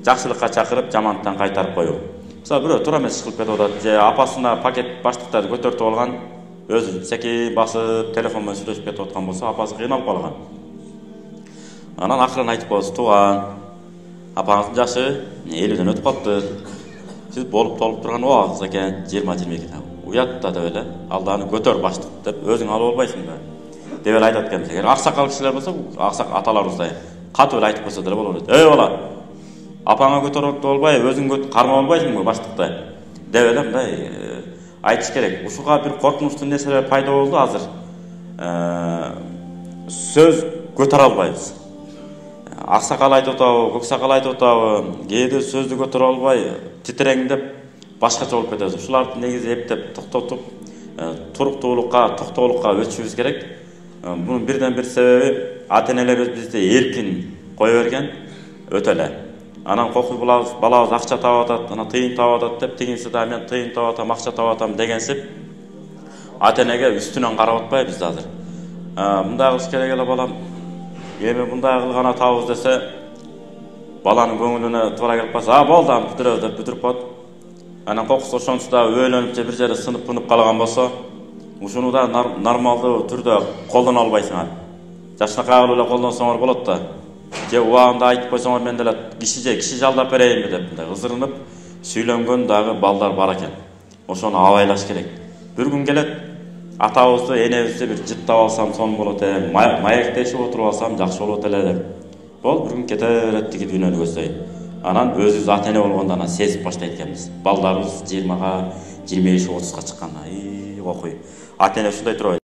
жакшылыкка чакырып, жамандыктан кайтарып коюу. Мисалы бирөө туура эмес кылып кетип атат, же апасына пакет баштыктарды көтөртүп алган, өзү секи басып, телефон менен сүйлөшүп кетип аткан болсо, апасы кыйналып калган. Анан акырын айтып коебуз: "Тууган, апаңыздын жашы 50ден өтүп калыптыр. Сиз болуп толуп турган убагыңыз экен, 20-22 уят да" деп эле, "Алда аны көтөр баштык деп, өзүң алып албайсыңбы?" деп эле айтат экенбиз. Эгер аксакал кишилер болсо, аксак аталарыбыздай катып эле айтып койсо деле болот. "Эй бала, апаңа көтөрүп албай, өзүң кармап албайсыңбы баштыкты?" деп эле мындай айтыш керек. Ушуга бир коркунучтуу нерселер пайда болду азыр. Сөз көтөрө албайбыз. Аксакал айтып атабы, көксакал айтып атабы, кээде сөздү көтөрө албай, титиреңдеп, башкача болуп кетебиз. Ушуларды негизи эптеп токтотуп, туруктуулукка, токтоолукка өтүшүбүз керек. Бунун бирден бир себеби ата-энелерибиз бизди эркин кое берген, өтө эле. Анан кокуй балабыз акча таап атат, анан тыйын таап атат деп, тигинси да мен тыйын таап атам, акча таап атам дегенсип, ата-энеге үстүнөн карап атпайбыз азыр. Мындай кылыш керек эле балам. Эми мындай кылган атабыз десе, баланын көңүлүнө туура келип калса, болду аны бүтүрөбүз деп бүтүрүп коет. Анан кокусу ошончу да өйлөнүп же бир жерде сынып калган болсо, ушуну да нормалдуу түрдө колдоно албайсыңар. Жакшынакай кылып эле колдонсоңор болот да. Же убагында айтып койсоңор, мен деле киши жалдап берейинби деп, мындай ызырынып сүйлөнгөн дагы балдар бар экен. Ошону абайлаш керек. Бир күн келет, атабызды, энебизди бир жыттап алсам сонун болот эле, маектешип отуруп алсам жакшы болот эле деп. Бир күн кете берет тиги дүйнөнү көздөй. Анан өзүбүз ата-эне болгондо анан сезип баштайт экенбиз. Балдарыбыз 20-га, 25-30-га чыкканда, окуй. Ата-эне ушундай турбайбы?